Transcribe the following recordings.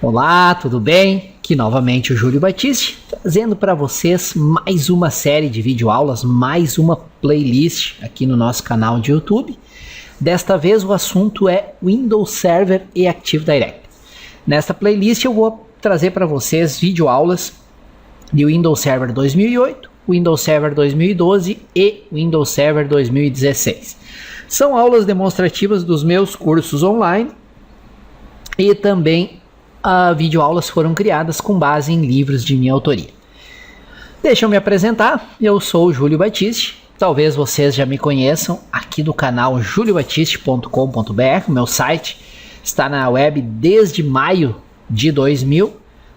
Olá, tudo bem? Aqui novamente o Júlio Batiste, trazendo para vocês mais uma série de videoaulas, mais uma playlist aqui no nosso canal de YouTube. Desta vez o assunto é Windows Server e Active Directory. Nesta playlist eu vou trazer para vocês videoaulas de Windows Server 2008, Windows Server 2012 e Windows Server 2016. São aulas demonstrativas dos meus cursos online e também videoaulas foram criadas com base em livros de minha autoria. Deixa eu me apresentar, eu sou o Júlio Batiste, talvez vocês já me conheçam aqui do canal juliobatiste.com.br, meu site está na web desde maio de 2000,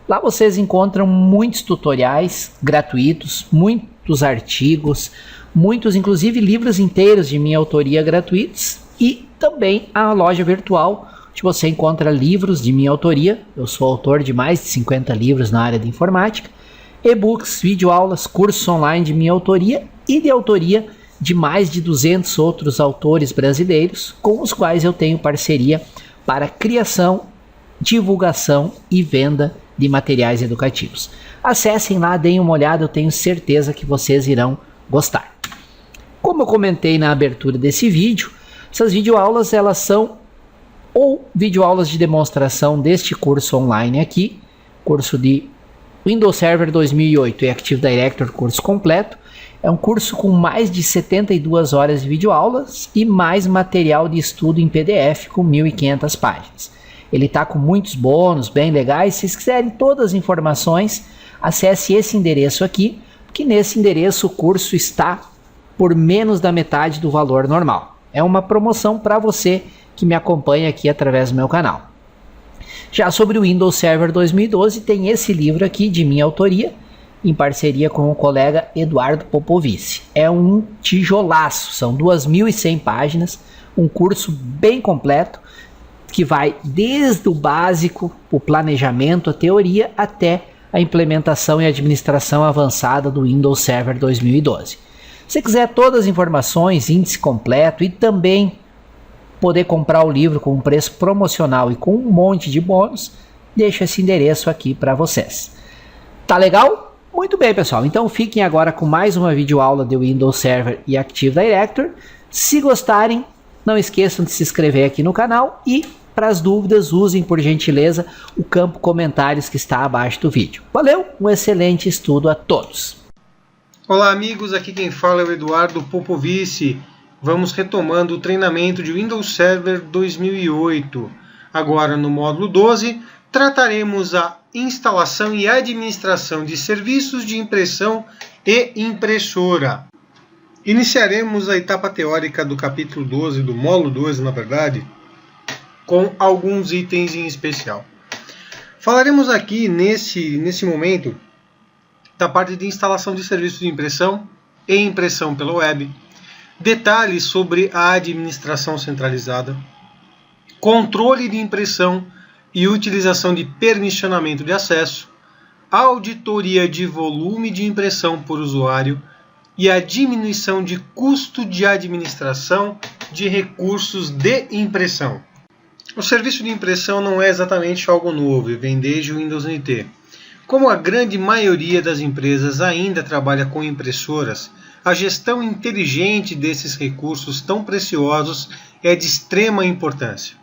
lá vocês encontram muitos tutoriais gratuitos, muitos artigos, muitos inclusive livros inteiros de minha autoria gratuitos e também a loja virtual onde você encontra livros de minha autoria. Eu sou autor de mais de 50 livros na área de informática, e-books, videoaulas, cursos online de minha autoria e de autoria de mais de 200 outros autores brasileiros com os quais eu tenho parceria para criação, divulgação e venda de materiais educativos. Acessem lá, deem uma olhada, eu tenho certeza que vocês irão gostar. Como eu comentei na abertura desse vídeo, essas videoaulas elas são ou videoaulas de demonstração deste curso online aqui, curso de Windows Server 2008 e Active Directory, curso completo. É um curso com mais de 72 horas de videoaulas e mais material de estudo em PDF com 1.500 páginas. Ele está com muitos bônus bem legais. Se vocês quiserem todas as informações, acesse esse endereço aqui, que nesse endereço o curso está por menos da metade do valor normal. É uma promoção para você que me acompanha aqui através do meu canal. Já sobre o Windows Server 2012, tem esse livro aqui de minha autoria, em parceria com o colega Eduardo Popovici. É um tijolaço, são 2.100 páginas, um curso bem completo, que vai desde o básico, o planejamento, a teoria, até a implementação e administração avançada do Windows Server 2012. Se você quiser todas as informações, índice completo e também poder comprar o livro com um preço promocional e com um monte de bônus, deixo esse endereço aqui para vocês. Tá legal? Muito bem, pessoal. Então fiquem agora com mais uma videoaula de Windows Server e Active Directory. Se gostarem, não esqueçam de se inscrever aqui no canal e, para as dúvidas, usem por gentileza o campo comentários que está abaixo do vídeo. Valeu, um excelente estudo a todos. Olá amigos, aqui quem fala é o Eduardo Popovici. Vamos retomando o treinamento de Windows Server 2008. Agora no módulo 12, trataremos a instalação e administração de serviços de impressão e impressora. Iniciaremos a etapa teórica do capítulo 12, do módulo 12, na verdade, com alguns itens em especial. Falaremos aqui, nesse momento, da parte de instalação de serviços de impressão e impressão pela web, detalhes sobre a administração centralizada, controle de impressão e utilização de permissionamento de acesso, auditoria de volume de impressão por usuário e a diminuição de custo de administração de recursos de impressão. O serviço de impressão não é exatamente algo novo e vem desde o Windows NT. Como a grande maioria das empresas ainda trabalha com impressoras, a gestão inteligente desses recursos tão preciosos é de extrema importância.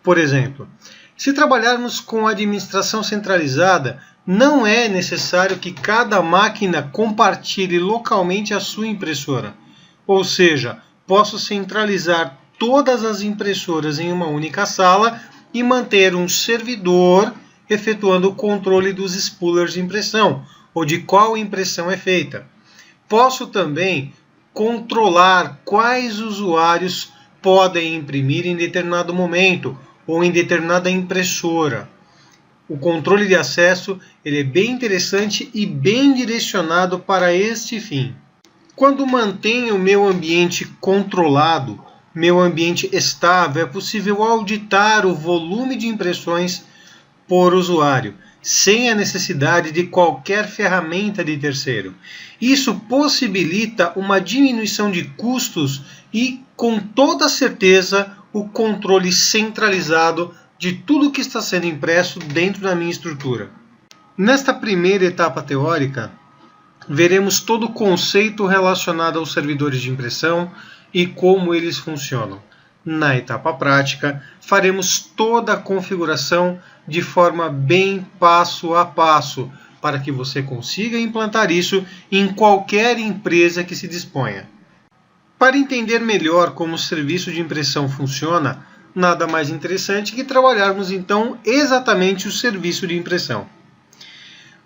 Por exemplo, se trabalharmos com administração centralizada, não é necessário que cada máquina compartilhe localmente a sua impressora. Ou seja, posso centralizar todas as impressoras em uma única sala e manter um servidor efetuando o controle dos spoolers de impressão, ou de qual impressão é feita. Posso também controlar quais usuários podem imprimir em determinado momento ou em determinada impressora. O controle de acesso ele é bem interessante e bem direcionado para este fim. Quando mantenho o meu ambiente controlado, meu ambiente estável, é possível auditar o volume de impressões por usuário, sem a necessidade de qualquer ferramenta de terceiro. Isso possibilita uma diminuição de custos e, com toda certeza, o controle centralizado de tudo que está sendo impresso dentro da minha estrutura. Nesta primeira etapa teórica, veremos todo o conceito relacionado aos servidores de impressão e como eles funcionam. Na etapa prática, faremos toda a configuração de forma bem passo a passo, para que você consiga implantar isso em qualquer empresa que se disponha. Para entender melhor como o serviço de impressão funciona, nada mais interessante que trabalharmos então exatamente o serviço de impressão.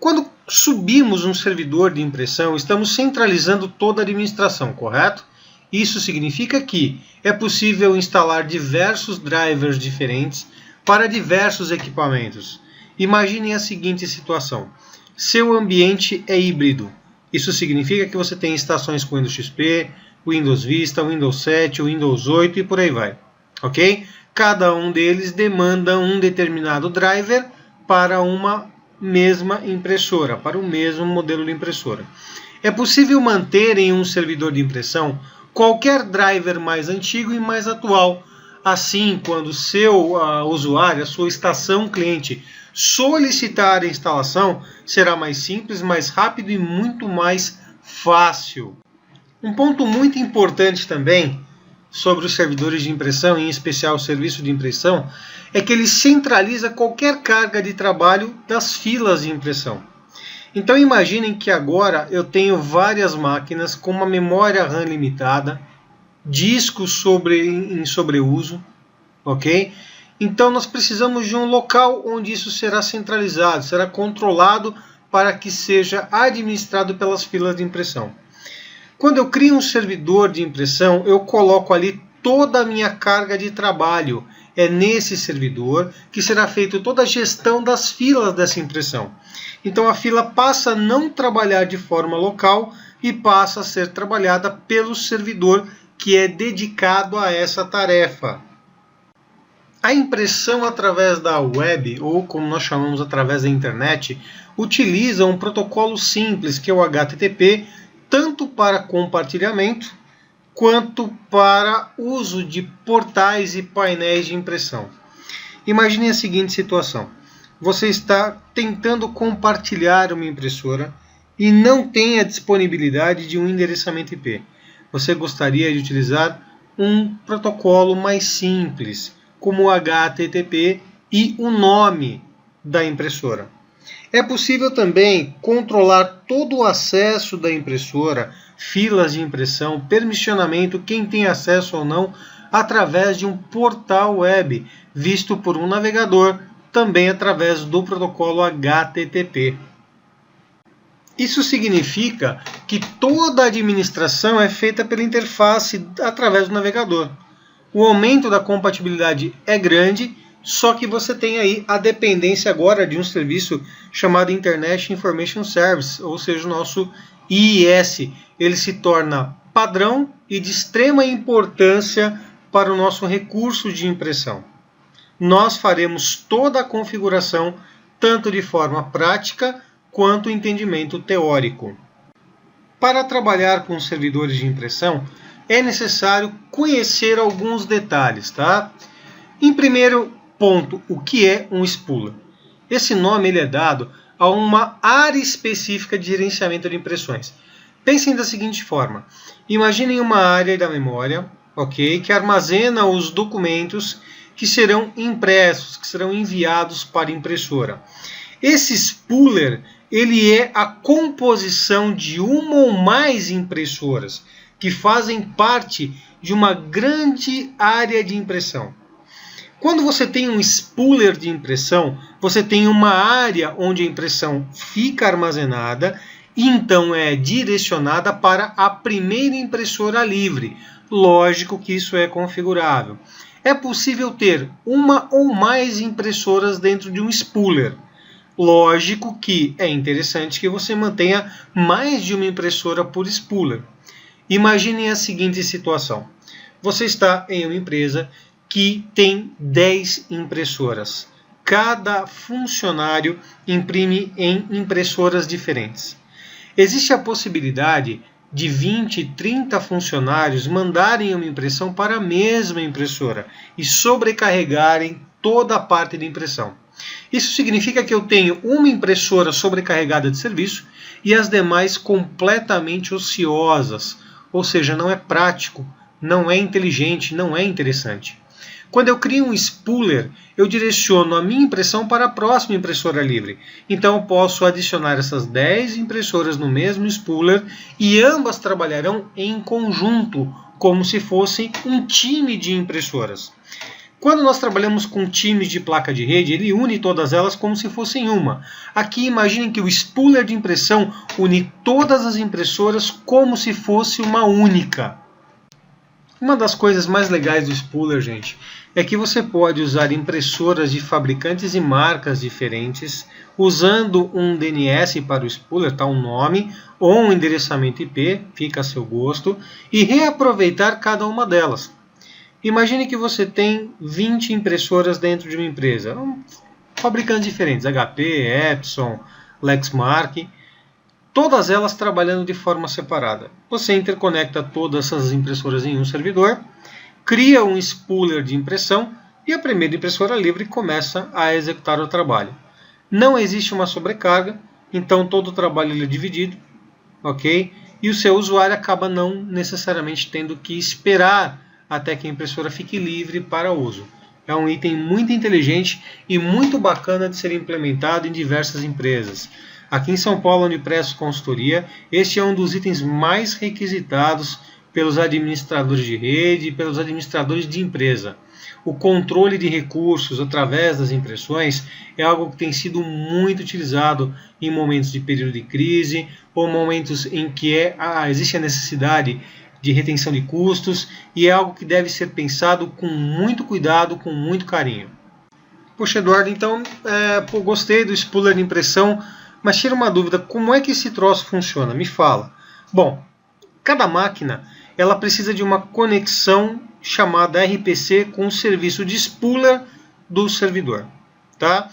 Quando subimos um servidor de impressão, estamos centralizando toda a administração, correto? Isso significa que é possível instalar diversos drivers diferentes para diversos equipamentos. Imaginem a seguinte situação. Seu ambiente é híbrido. Isso significa que você tem estações com Windows XP, Windows Vista, Windows 7, Windows 8 e por aí vai. Ok? Cada um deles demanda um determinado driver para uma mesma impressora, para o mesmo modelo de impressora. É possível manter em um servidor de impressão qualquer driver mais antigo e mais atual. Assim, quando o seu usuário, a sua estação cliente, solicitar a instalação, será mais simples, mais rápido e muito mais fácil. Um ponto muito importante também sobre os servidores de impressão, em especial o serviço de impressão, é que ele centraliza qualquer carga de trabalho das filas de impressão. Então imaginem que agora eu tenho várias máquinas com uma memória RAM limitada, discos em sobreuso, ok? Então nós precisamos de um local onde isso será centralizado, será controlado para que seja administrado pelas filas de impressão. Quando eu crio um servidor de impressão, eu coloco ali toda a minha carga de trabalho. É nesse servidor que será feita toda a gestão das filas dessa impressão. Então a fila passa a não trabalhar de forma local e passa a ser trabalhada pelo servidor que é dedicado a essa tarefa. A impressão através da web, ou como nós chamamos através da internet, utiliza um protocolo simples que é o HTTP, tanto para compartilhamento quanto para uso de portais e painéis de impressão. Imagine a seguinte situação. Você está tentando compartilhar uma impressora e não tem a disponibilidade de um endereçamento IP. Você gostaria de utilizar um protocolo mais simples, como o HTTP e o nome da impressora. É possível também controlar todo o acesso da impressora, filas de impressão, permissionamento, quem tem acesso ou não, através de um portal web, visto por um navegador, também através do protocolo HTTP. Isso significa que toda a administração é feita pela interface através do navegador. O aumento da compatibilidade é grande, só que você tem aí a dependência agora de um serviço chamado Internet Information Service, ou seja, o nosso IIS. Ele se torna padrão e de extrema importância para o nosso recurso de impressão. Nós faremos toda a configuração, tanto de forma prática quanto entendimento teórico. Para trabalhar com servidores de impressão, é necessário conhecer alguns detalhes, tá? Em primeiro ponto, o que é um spooler? Esse nome ele é dado a uma área específica de gerenciamento de impressões. Pensem da seguinte forma. Imaginem uma área da memória, ok, que armazena os documentos que serão impressos, que serão enviados para a impressora. Esse spooler ele é a composição de uma ou mais impressoras que fazem parte de uma grande área de impressão. Quando você tem um spooler de impressão, você tem uma área onde a impressão fica armazenada e então é direcionada para a primeira impressora livre. Lógico que isso é configurável. É possível ter uma ou mais impressoras dentro de um spooler. Lógico que é interessante que você mantenha mais de uma impressora por spooler. Imaginem a seguinte situação. Você está em uma empresa que tem 10 impressoras. Cada funcionário imprime em impressoras diferentes. Existe a possibilidade de 20, 30 funcionários mandarem uma impressão para a mesma impressora e sobrecarregarem toda a parte de impressão. Isso significa que eu tenho uma impressora sobrecarregada de serviço e as demais completamente ociosas, ou seja, não é prático, não é inteligente, não é interessante. Quando eu crio um spooler, eu direciono a minha impressão para a próxima impressora livre. Então eu posso adicionar essas 10 impressoras no mesmo spooler e ambas trabalharão em conjunto, como se fosse um time de impressoras. Quando nós trabalhamos com times de placa de rede, ele une todas elas como se fossem uma. Aqui imaginem que o spooler de impressão une todas as impressoras como se fosse uma única. Uma das coisas mais legais do spooler, gente, é que você pode usar impressoras de fabricantes e marcas diferentes, usando um DNS para o spooler, tá, um nome, ou um endereçamento IP, fica a seu gosto, e reaproveitar cada uma delas. Imagine que você tem 20 impressoras dentro de uma empresa, fabricantes diferentes, HP, Epson, Lexmark, todas elas trabalhando de forma separada. Você interconecta todas essas impressoras em um servidor, cria um spooler de impressão e a primeira impressora livre começa a executar o trabalho. Não existe uma sobrecarga, então todo o trabalho é dividido, ok? E o seu usuário acaba não necessariamente tendo que esperar até que a impressora fique livre para uso. É um item muito inteligente e muito bacana de ser implementado em diversas empresas. Aqui em São Paulo, onde presto consultoria, este é um dos itens mais requisitados pelos administradores de rede e pelos administradores de empresa. O controle de recursos através das impressões é algo que tem sido muito utilizado em momentos de período de crise ou momentos em que existe a necessidade de retenção de custos, e é algo que deve ser pensado com muito cuidado, com muito carinho. Poxa, Eduardo, então gostei do spooler de impressão, mas tira uma dúvida, como é que esse troço funciona? Me fala. Bom, cada máquina ela precisa de uma conexão chamada RPC com o serviço de spooler do servidor. Tá?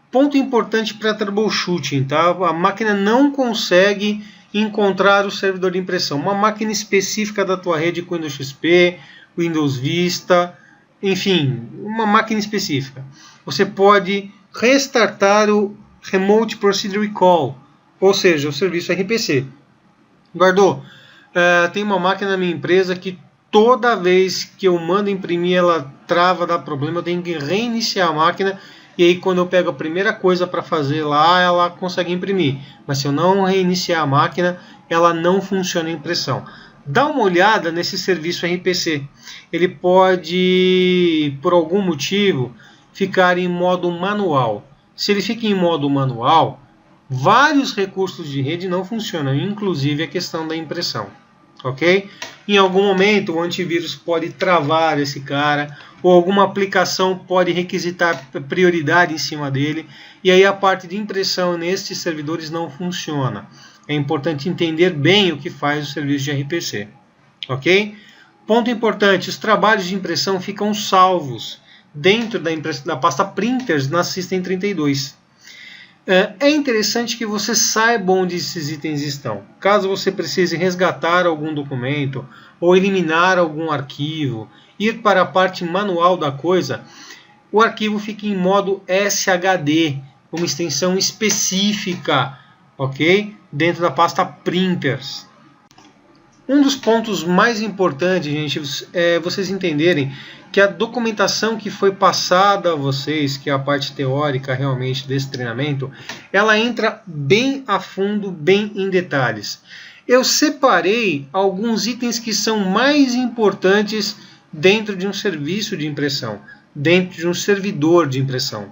Ponto importante para troubleshooting, tá? A máquina não consegue encontrar o servidor de impressão. Uma máquina específica da tua rede com Windows XP, Windows Vista, enfim, uma máquina específica. Você pode restartar o Remote Procedure Call, ou seja, o serviço RPC. Eduardo, tem uma máquina na minha empresa que toda vez que eu mando imprimir ela trava, dá problema, eu tenho que reiniciar a máquina. E aí quando eu pego a primeira coisa para fazer lá, ela consegue imprimir. Mas se eu não reiniciar a máquina, ela não funciona a impressão. Dá uma olhada nesse serviço RPC. Ele pode, por algum motivo, ficar em modo manual. Se ele fica em modo manual, vários recursos de rede não funcionam, inclusive a questão da impressão. Ok? Em algum momento o antivírus pode travar esse cara, ou alguma aplicação pode requisitar prioridade em cima dele, e aí a parte de impressão nestes servidores não funciona. É importante entender bem o que faz o serviço de RPC. Ok? Ponto importante, os trabalhos de impressão ficam salvos dentro da pasta Printers na System32. É interessante que você saiba onde esses itens estão. Caso você precise resgatar algum documento ou eliminar algum arquivo, ir para a parte manual da coisa, o arquivo fica em modo SHD, uma extensão específica, ok? Dentro da pasta Printers. Um dos pontos mais importantes, gente, é vocês entenderem que a documentação que foi passada a vocês, que é a parte teórica realmente desse treinamento, ela entra bem a fundo, bem em detalhes. Eu separei alguns itens que são mais importantes dentro de um serviço de impressão, dentro de um servidor de impressão.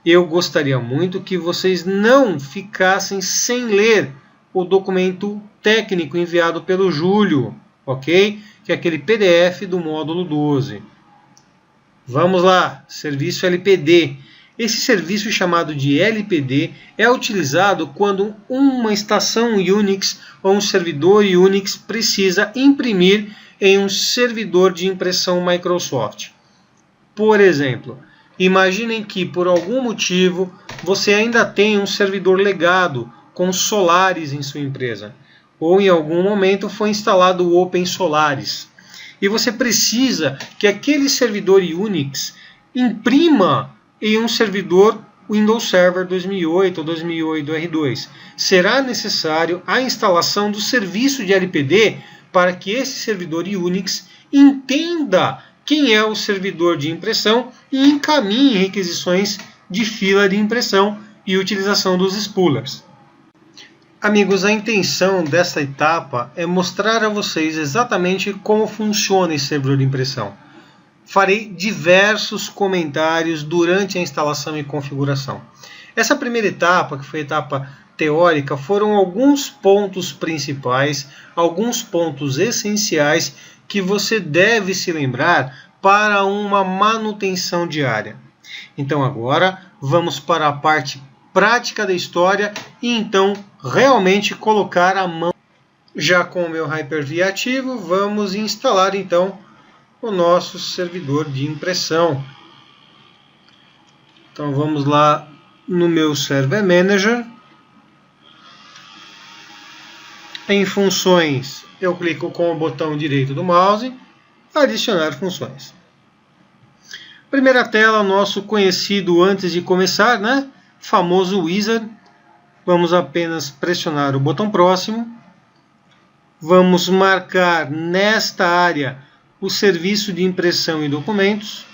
Eu gostaria muito que vocês não ficassem sem ler o documento técnico enviado pelo Júlio, ok? Que é aquele PDF do módulo 12. Vamos lá, serviço LPD. Esse serviço chamado de LPD é utilizado quando uma estação Unix ou um servidor Unix precisa imprimir em um servidor de impressão Microsoft. Por exemplo, imaginem que por algum motivo você ainda tem um servidor legado com Solaris em sua empresa, ou em algum momento foi instalado o Open Solaris. E você precisa que aquele servidor Unix imprima em um servidor Windows Server 2008 ou 2008 R2. Será necessário a instalação do serviço de LPD para que esse servidor Unix entenda quem é o servidor de impressão e encaminhe requisições de fila de impressão e utilização dos spoolers. Amigos, a intenção dessa etapa é mostrar a vocês exatamente como funciona esse servidor de impressão. Farei diversos comentários durante a instalação e configuração. Essa primeira etapa, que foi a etapa teórica, foram alguns pontos principais, alguns pontos essenciais que você deve se lembrar para uma manutenção diária. Então agora vamos para a parte prática da história e então realmente colocar a mão. Já com o meu Hyper-V ativo, vamos instalar então o nosso servidor de impressão. Então vamos lá no meu Server Manager. Em funções, eu clico com o botão direito do mouse, adicionar funções. Primeira tela, nosso conhecido antes de começar, né? Famoso Wizard. Vamos apenas pressionar o botão próximo. Vamos marcar nesta área o serviço de impressão e documentos.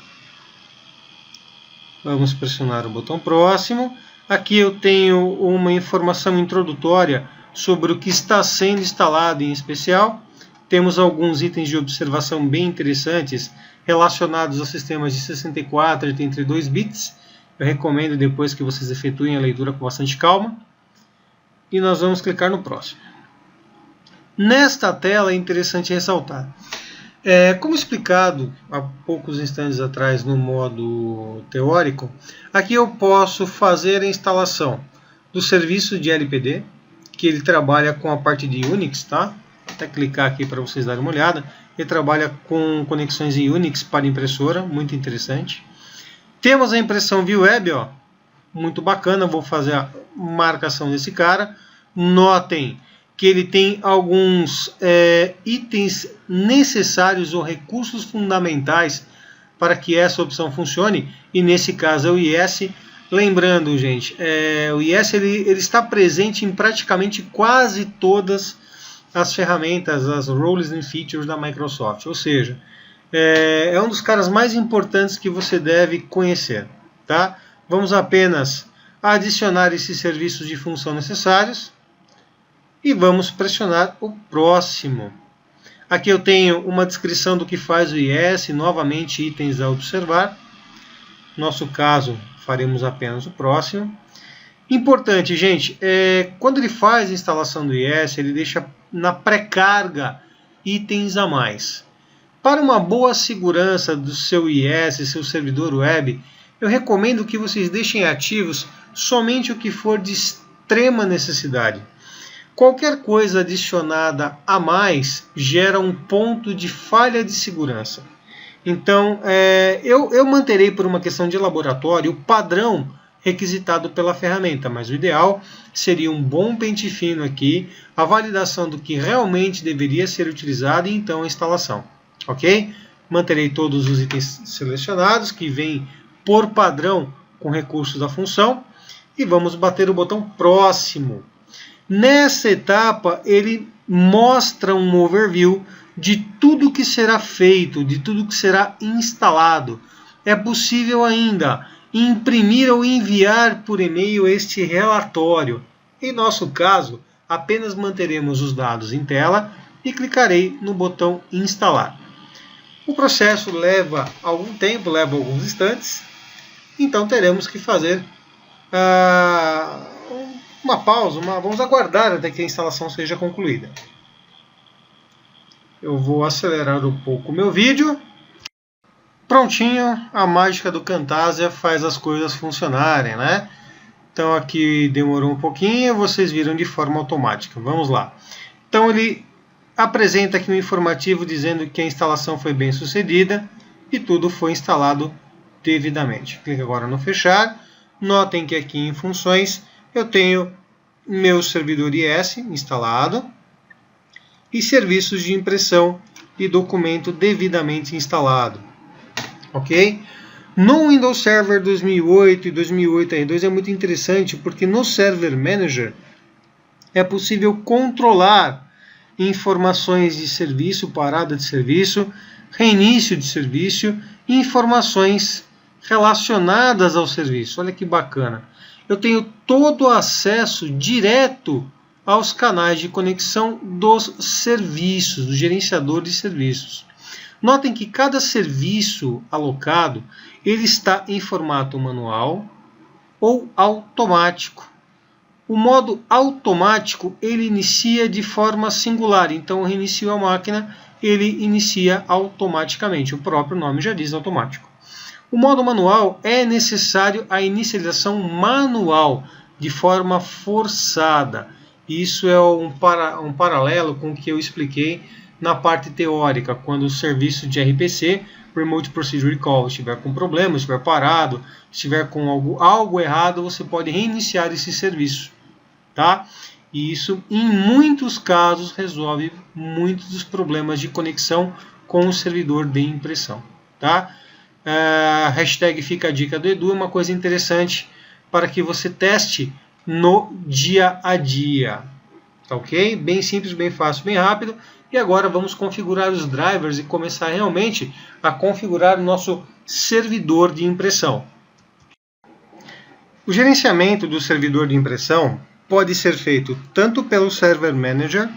Vamos pressionar o botão próximo. Aqui eu tenho uma informação introdutória sobre o que está sendo instalado em especial. Temos alguns itens de observação bem interessantes relacionados a sistemas de 64 e 32 bits. Eu recomendo depois que vocês efetuem a leitura com bastante calma. E nós vamos clicar no próximo. Nesta tela é interessante ressaltar. Como explicado há poucos instantes atrás no modo teórico, aqui eu posso fazer a instalação do serviço de LPD, que ele trabalha com a parte de Unix, tá? Vou até clicar aqui para vocês darem uma olhada. Ele trabalha com conexões em Unix para impressora, muito interessante. Temos a impressão via web, ó, muito bacana, vou fazer a marcação desse cara. Notem que ele tem alguns itens necessários ou recursos fundamentais para que essa opção funcione, e nesse caso é o IS. Lembrando, gente, o IS ele está presente em praticamente quase todas as ferramentas, as roles and features da Microsoft, ou seja, é um dos caras mais importantes que você deve conhecer, tá? Vamos apenas adicionar esses serviços de função necessários e vamos pressionar o próximo. Aqui eu tenho uma descrição do que faz o IS, novamente itens a observar. No nosso caso, faremos apenas o próximo. Importante, gente, quando ele faz a instalação do IS, ele deixa na pré-carga itens a mais. Para uma boa segurança do seu IS, seu servidor web, eu recomendo que vocês deixem ativos somente o que for de extrema necessidade. Qualquer coisa adicionada a mais gera um ponto de falha de segurança. Então, eu manterei por uma questão de laboratório o padrão requisitado pela ferramenta, mas o ideal seria um bom pente fino aqui, a validação do que realmente deveria ser utilizado e então a instalação. Ok? Manterei todos os itens selecionados que vêm por padrão com recursos da função e vamos bater o botão próximo. Nessa etapa ele mostra um overview de tudo que será feito, de tudo que será instalado. É possível ainda imprimir ou enviar por e-mail este relatório. Em nosso caso, apenas manteremos os dados em tela e clicarei no botão instalar. O processo leva algum tempo, leva alguns instantes, então teremos que fazer uma pausa, vamos aguardar até que a instalação seja concluída. Eu vou acelerar um pouco o meu vídeo. Prontinho, a mágica do Camtasia faz as coisas funcionarem, né? Então aqui demorou um pouquinho, vocês viram de forma automática. Vamos lá. Então ele apresenta aqui um informativo dizendo que a instalação foi bem sucedida e tudo foi instalado devidamente. Clique agora no fechar. Notem que aqui em funções eu tenho meu servidor IS instalado e serviços de impressão e documento devidamente instalado. Ok? No Windows Server 2008 e 2008 R2 é muito interessante porque no Server Manager é possível controlar informações de serviço, parada de serviço, reinício de serviço e informações relacionadas ao serviço. Olha que bacana. Eu tenho todo o acesso direto aos canais de conexão dos serviços, do gerenciador de serviços. Notem que cada serviço alocado ele está em formato manual ou automático. O modo automático ele inicia de forma singular, então reinicio a máquina, ele inicia automaticamente, o próprio nome já diz automático. O modo manual é necessário a inicialização manual, de forma forçada. Isso é um paralelo com o que eu expliquei na parte teórica, quando o serviço de RPC, Remote Procedure Call, estiver com problema, estiver parado, estiver com algo errado, você pode reiniciar esse serviço. Tá? E isso, em muitos casos, resolve muitos dos problemas de conexão com o servidor de impressão. Tá? Hashtag fica a dica do Edu, é uma coisa interessante para que você teste no dia a dia. Tá ok? Bem simples, bem fácil, bem rápido. E agora vamos configurar os drivers e começar realmente a configurar o nosso servidor de impressão. O gerenciamento do servidor de impressão pode ser feito tanto pelo Server Manager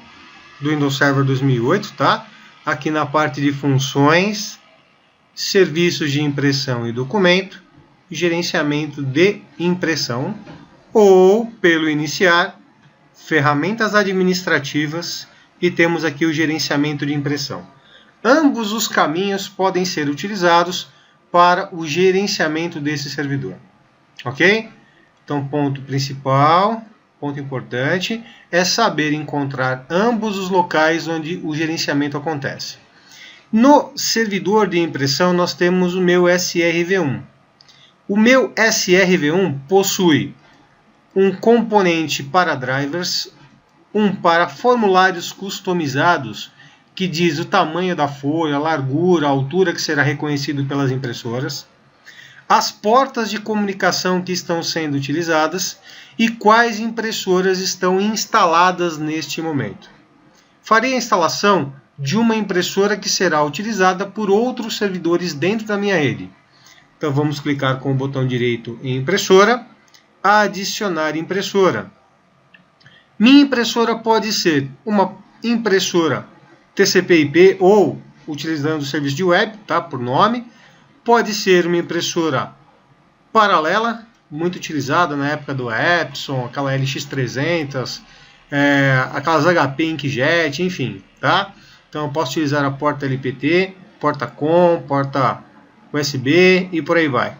do Windows Server 2008, tá? Aqui na parte de funções, serviços de impressão e documento, gerenciamento de impressão, ou pelo iniciar, ferramentas administrativas, e temos aqui o gerenciamento de impressão. Ambos os caminhos podem ser utilizados para o gerenciamento desse servidor. Ok? Então, ponto principal, ponto importante, é saber encontrar ambos os locais onde o gerenciamento acontece. No servidor de impressão, nós temos o meu SRV1. O meu SRV1 possui um componente para drivers, um para formulários customizados, que diz o tamanho da folha, a largura, a altura que será reconhecido pelas impressoras, as portas de comunicação que estão sendo utilizadas e quais impressoras estão instaladas neste momento. Farei a instalação de uma impressora que será utilizada por outros servidores dentro da minha rede. Então vamos clicar com o botão direito em impressora, adicionar impressora. Minha impressora pode ser uma impressora TCP/IP ou utilizando o serviço de web, tá, por nome. Pode ser uma impressora paralela, muito utilizada na época do Epson, aquela LX300, aquelas HP Inkjet, enfim, tá? Então eu posso utilizar a porta LPT, porta COM, porta USB e por aí vai.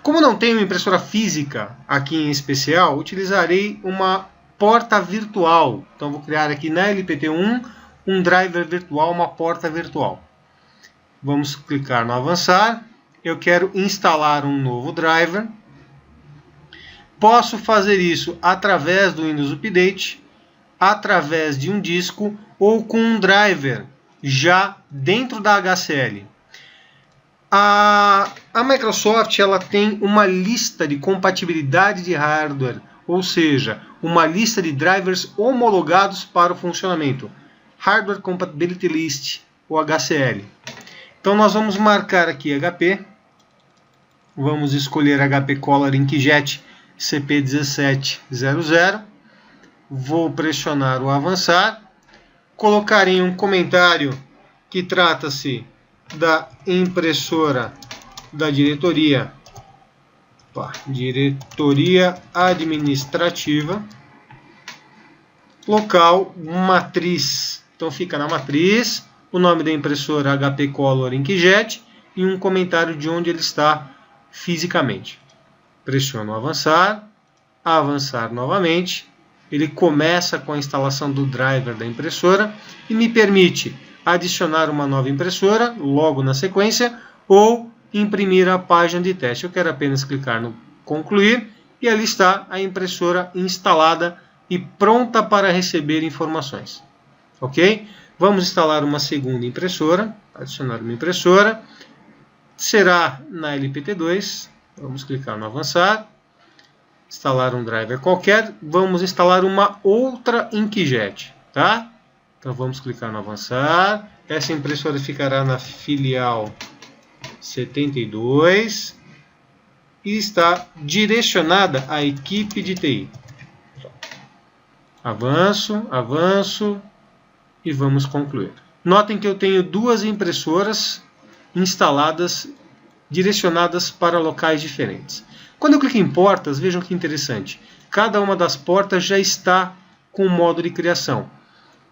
Como não tenho impressora física aqui em especial, utilizarei uma porta virtual. Então vou criar aqui na LPT1 um driver virtual, uma porta virtual. Vamos clicar no avançar. Eu quero instalar um novo driver. Posso fazer isso através do Windows Update, através de um disco ou com um driver já dentro da HCL. A Microsoft ela tem uma lista de compatibilidade de hardware, ou seja, uma lista de drivers homologados para o funcionamento. Hardware Compatibility List, ou HCL. Então nós vamos marcar aqui HP. Vamos escolher HP Color Inkjet CP1700. Vou pressionar o avançar. Colocarei um comentário que trata-se da impressora da diretoria administrativa, local matriz. Então fica na matriz, o nome da impressora HP Color Inkjet e um comentário de onde ele está fisicamente. Pressiono avançar, avançar novamente. Ele começa com a instalação do driver da impressora e me permite adicionar uma nova impressora logo na sequência ou imprimir a página de teste. Eu quero apenas clicar no concluir e ali está a impressora instalada e pronta para receber informações. Ok? Vamos instalar uma segunda impressora, adicionar uma impressora. será na LPT2. Vamos clicar no avançar. Instalar um driver qualquer. Vamos instalar uma outra inkjet, tá? Então vamos clicar no avançar. Essa impressora ficará na filial 72 e está direcionada à equipe de TI. Avanço, avanço e vamos concluir. Notem que eu tenho duas impressoras instaladas, direcionadas para locais diferentes. Quando eu clico em portas, vejam que interessante. Cada uma das portas já está com o modo de criação.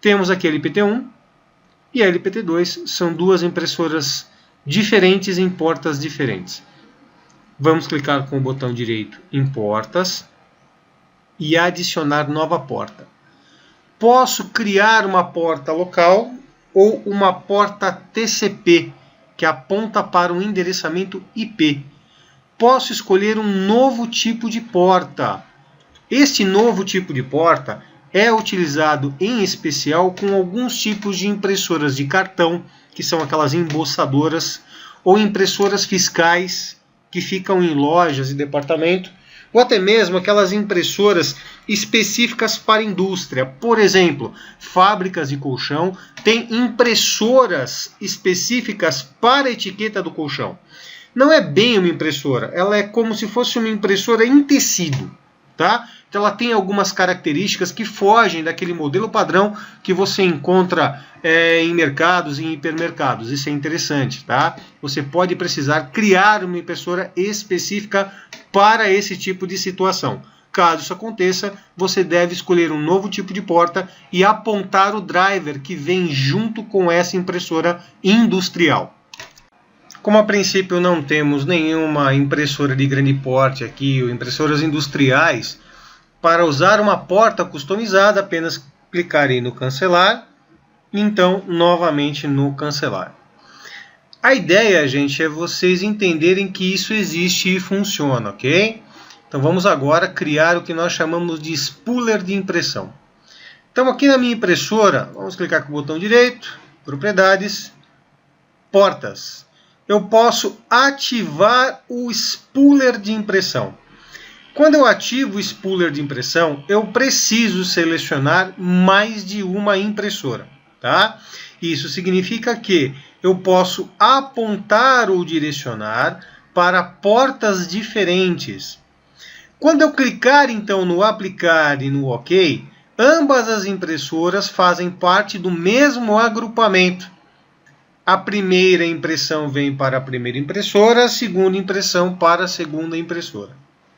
Temos aqui a LPT1 e a LPT2, são duas impressoras diferentes em portas diferentes. Vamos clicar com o botão direito em portas e adicionar nova porta. Posso criar uma porta local ou uma porta TCP, que aponta para um endereçamento IP. Posso escolher um novo tipo de porta. Este novo tipo de porta é utilizado em especial com alguns tipos de impressoras de cartão, que são aquelas embolsadoras, ou impressoras fiscais que ficam em lojas e departamento, ou até mesmo aquelas impressoras específicas para a indústria. Por exemplo, fábricas de colchão têm impressoras específicas para a etiqueta do colchão. Não é bem uma impressora, ela é como se fosse uma impressora em tecido, tá? Então ela tem algumas características que fogem daquele modelo padrão que você encontra em mercados e em hipermercados. Isso é interessante, tá? Você pode precisar criar uma impressora específica para esse tipo de situação. Caso isso aconteça, você deve escolher um novo tipo de porta e apontar o driver que vem junto com essa impressora industrial. Como a princípio não temos nenhuma impressora de grande porte aqui, ou impressoras industriais, para usar uma porta customizada, apenas clicarei no cancelar, e então novamente no cancelar. A ideia, gente, é vocês entenderem que isso existe e funciona, ok? Então vamos agora criar o que nós chamamos de spooler de impressão. Então aqui na minha impressora, vamos clicar com o botão direito, propriedades, portas. Eu posso ativar o spooler de impressão. Quando eu ativo o spooler de impressão, eu preciso selecionar mais de uma impressora, tá? Isso significa que eu posso apontar ou direcionar para portas diferentes. Quando eu clicar então no aplicar e no OK, ambas as impressoras fazem parte do mesmo agrupamento. A primeira impressão vem para a primeira impressora, a segunda impressão para a segunda impressora.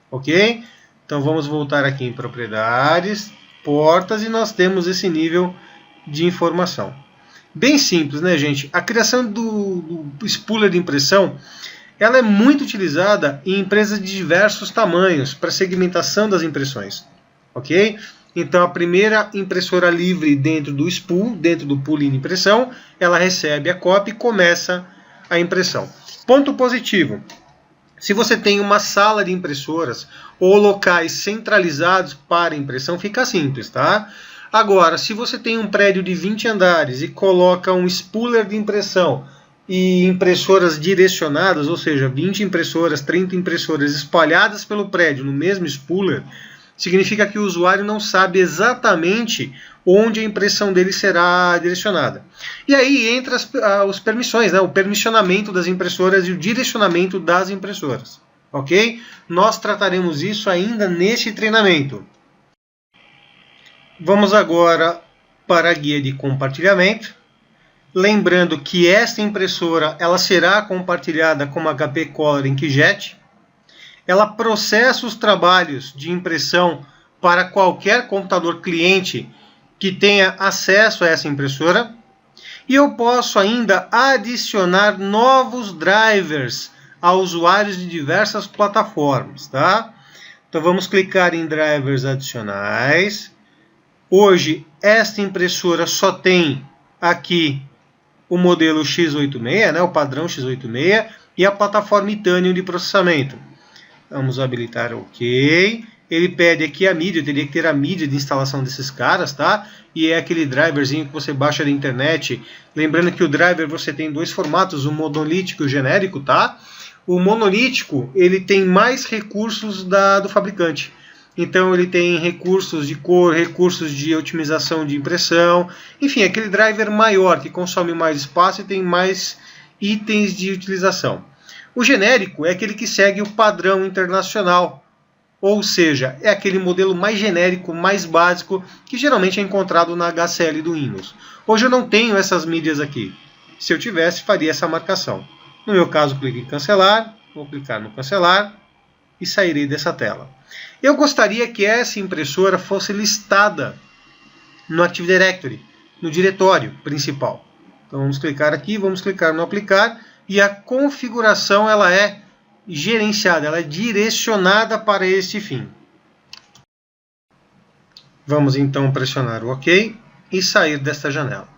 Ok? Então vamos voltar aqui em propriedades, portas, e nós temos esse nível de informação. Bem simples, né, gente? A criação do spooler de impressão, ela é muito utilizada em empresas de diversos tamanhos para segmentação das impressões. Ok? Então a primeira impressora livre dentro do spool, dentro do pool de impressão, ela recebe a cópia e começa a impressão. Ponto positivo. Se você tem uma sala de impressoras ou locais centralizados para impressão, fica simples, tá? Agora, se você tem um prédio de 20 andares e coloca um spooler de impressão e impressoras direcionadas, ou seja, 20 impressoras, 30 impressoras espalhadas pelo prédio no mesmo spooler, significa que o usuário não sabe exatamente onde a impressão dele será direcionada. E aí entra as permissões, né? O permissionamento das impressoras e o direcionamento das impressoras. Ok? Nós trataremos isso ainda neste treinamento. Vamos agora para a guia de compartilhamento. Lembrando que esta impressora ela será compartilhada com uma HP Color Inkjet. Ela processa os trabalhos de impressão para qualquer computador cliente que tenha acesso a essa impressora. E eu posso ainda adicionar novos drivers a usuários de diversas plataformas, tá? Então vamos clicar em drivers adicionais. Hoje esta impressora só tem aqui o modelo x86, né, o padrão x86 e a plataforma Itanium de processamento. Vamos habilitar OK. ele pede aqui a mídia, eu teria que ter a mídia de instalação desses caras, tá? E é aquele driverzinho que você baixa da internet. Lembrando que o driver você tem dois formatos, o monolítico e o genérico, tá? O monolítico, ele tem mais recursos do fabricante. Então ele tem recursos de cor, recursos de otimização de impressão, enfim, aquele driver maior que consome mais espaço e tem mais itens de utilização. O genérico é aquele que segue o padrão internacional, ou seja, é aquele modelo mais genérico, mais básico, que geralmente é encontrado na HCL do Windows. Hoje eu não tenho essas mídias aqui. Se eu tivesse, faria essa marcação. No meu caso, clique em cancelar, vou clicar no cancelar e sairei dessa tela. Eu gostaria que essa impressora fosse listada no Active Directory, no diretório principal. Então vamos clicar aqui, vamos clicar no aplicar e a configuração ela é gerenciada, ela é direcionada para este fim. Vamos então pressionar o OK e sair desta janela.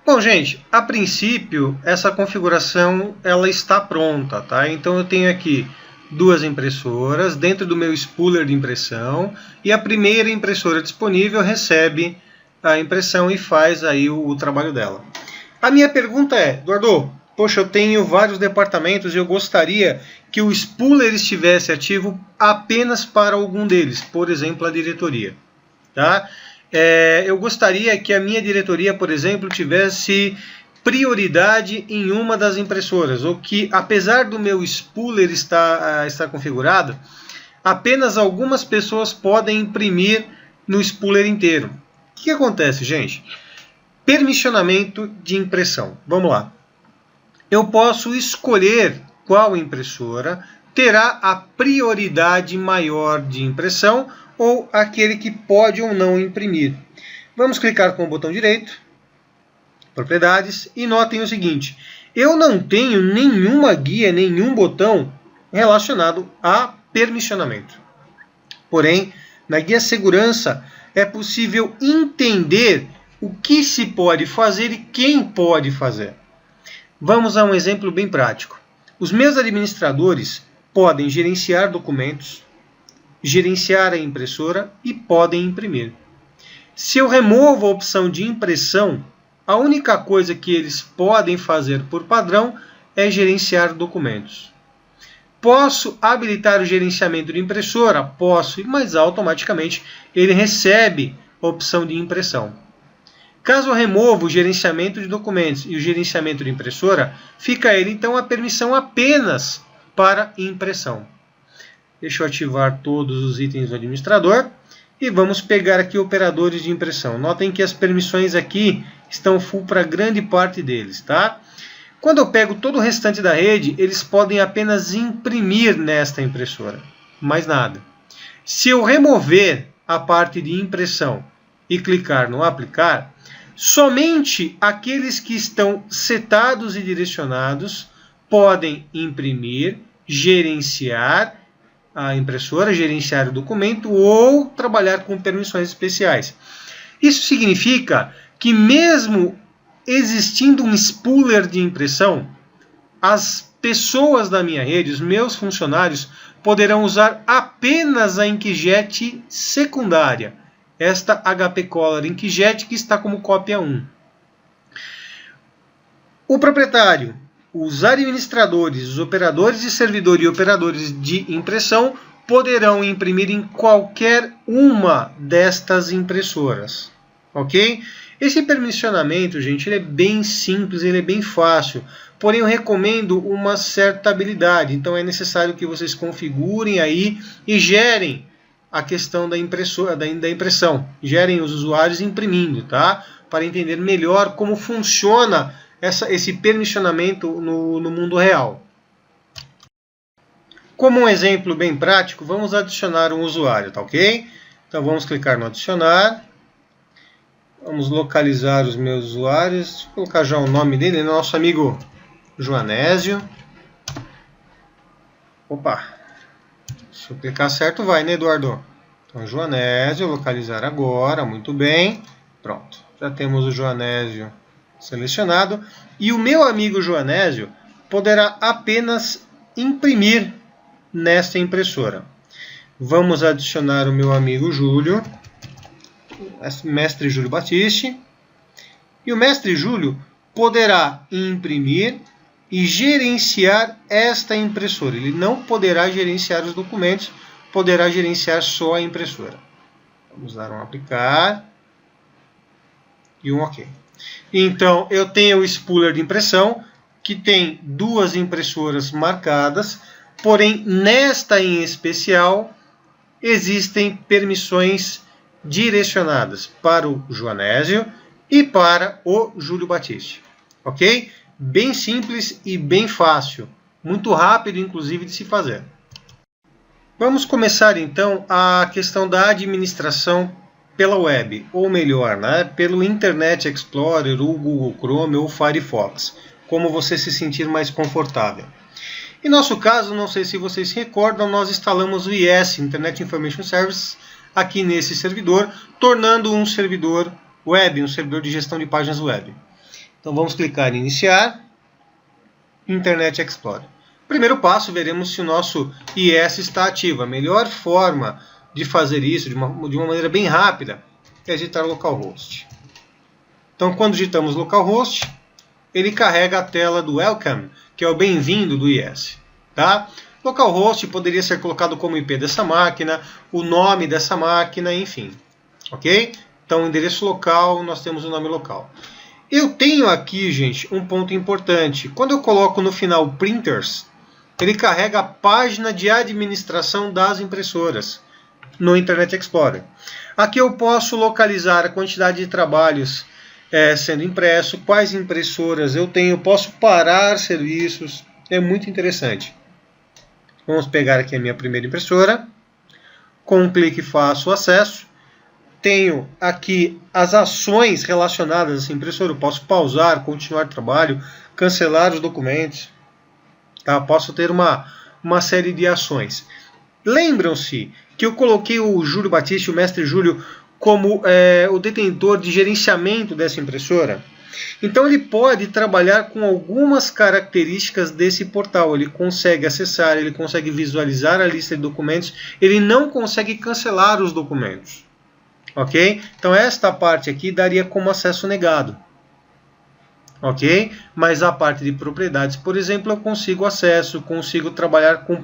Bom, gente, a princípio essa configuração ela está pronta, tá? Então eu tenho aqui duas impressoras dentro do meu spooler de impressão e a primeira impressora disponível recebe a impressão e faz aí o trabalho dela. A minha pergunta é, Eduardo, poxa, eu tenho vários departamentos e eu gostaria que o spooler estivesse ativo apenas para algum deles, por exemplo, a diretoria. Tá? Eu gostaria que a minha diretoria, por exemplo, tivesse prioridade em uma das impressoras, ou que, apesar do meu spooler estar configurado, apenas algumas pessoas podem imprimir no spooler inteiro. O que acontece, gente? Permissionamento de impressão. Vamos lá. Eu posso escolher qual impressora terá a prioridade maior de impressão ou aquele que pode ou não imprimir. Vamos clicar com o botão direito, propriedades, e notem o seguinte, eu não tenho nenhuma guia, nenhum botão relacionado a permissionamento. Porém, na guia segurança é possível entender o que se pode fazer e quem pode fazer. Vamos a um exemplo bem prático. Os meus administradores podem gerenciar documentos, gerenciar a impressora e podem imprimir. Se eu removo a opção de impressão, a única coisa que eles podem fazer por padrão é gerenciar documentos. Posso habilitar o gerenciamento de impressora? Posso, mas automaticamente ele recebe a opção de impressão. Caso eu remova o gerenciamento de documentos e o gerenciamento de impressora, fica ele então a permissão apenas para impressão. Deixa eu ativar todos os itens do administrador e vamos pegar aqui operadores de impressão. Notem que as permissões aqui estão full para grande parte deles, tá? Quando eu pego todo o restante da rede, eles podem apenas imprimir nesta impressora, mais nada. Se eu remover a parte de impressão e clicar no aplicar, somente aqueles que estão setados e direcionados podem imprimir, gerenciar a impressora, gerenciar o documento ou trabalhar com permissões especiais. Isso significa que mesmo existindo um spooler de impressão, as pessoas da minha rede, os meus funcionários, poderão usar apenas a Inkjet secundária, esta HP Color Inkjet que está como cópia 1. O proprietário, os administradores, os operadores de servidor e operadores de impressão poderão imprimir em qualquer uma destas impressoras. Ok? Esse permissionamento, gente, ele é bem simples, ele é bem fácil. Porém, eu recomendo uma certa habilidade. Então, é necessário que vocês configurem aí e gerem a questão da impressão. Gerem os usuários imprimindo, tá? Para entender melhor como funciona esse permissionamento no mundo real. Como um exemplo bem prático, vamos adicionar um usuário, tá ok? Então vamos clicar no adicionar. Vamos localizar os meus usuários. Deixa eu colocar já o nome dele, nosso amigo Joanésio. Opa! Se eu clicar certo vai, né, Eduardo? Então Joanésio, localizar agora, muito bem. Pronto, já temos o Joanésio selecionado. E o meu amigo Joanésio poderá apenas imprimir nesta impressora. Vamos adicionar o meu amigo Júlio, mestre Júlio Batiste. E o mestre Júlio poderá imprimir e gerenciar esta impressora. Ele não poderá gerenciar os documentos, poderá gerenciar só a impressora. Vamos dar um aplicar e um OK. Então, eu tenho o spooler de impressão, que tem 2 impressoras marcadas, porém, nesta em especial, existem permissões direcionadas para o Joanésio e para o Júlio Batiste. Ok? Bem simples e bem fácil. Muito rápido, inclusive, de se fazer. Vamos começar, então, a questão da administração pela web, ou melhor, né, pelo Internet Explorer, ou Google Chrome, ou Firefox, como você se sentir mais confortável. Em nosso caso, não sei se vocês se recordam, nós instalamos o IS, Internet Information Service, aqui nesse servidor, tornando um servidor web, um servidor de gestão de páginas web. Então vamos clicar em Iniciar, Internet Explorer. Primeiro passo, veremos se o nosso IS está ativo. A melhor forma de fazer isso de uma maneira bem rápida é digitar localhost. Então, quando digitamos localhost, ele carrega a tela do Welcome, que é o bem-vindo do IS. Tá? Localhost poderia ser colocado como IP dessa máquina, o nome dessa máquina, enfim. Ok? Então, endereço local, nós temos o nome local. Eu tenho aqui, gente, um ponto importante. Quando eu coloco no final printers, ele carrega a página de administração das impressoras no Internet Explorer. Aqui eu posso localizar a quantidade de trabalhos sendo impresso, quais impressoras eu tenho, posso parar serviços, é muito interessante. Vamos pegar aqui a minha primeira impressora, com um clique faço o acesso, tenho aqui as ações relacionadas a essa impressora, eu posso pausar, continuar o trabalho, cancelar os documentos, tá? Posso ter uma série de ações. Lembram-se que eu coloquei o Júlio Batiste, o mestre Júlio, como o detentor de gerenciamento dessa impressora? Então ele pode trabalhar com algumas características desse portal. Ele consegue acessar, ele consegue visualizar a lista de documentos, ele não consegue cancelar os documentos. Ok? Então esta parte aqui daria como acesso negado. Ok? Mas a parte de propriedades, por exemplo, eu consigo acesso, consigo trabalhar com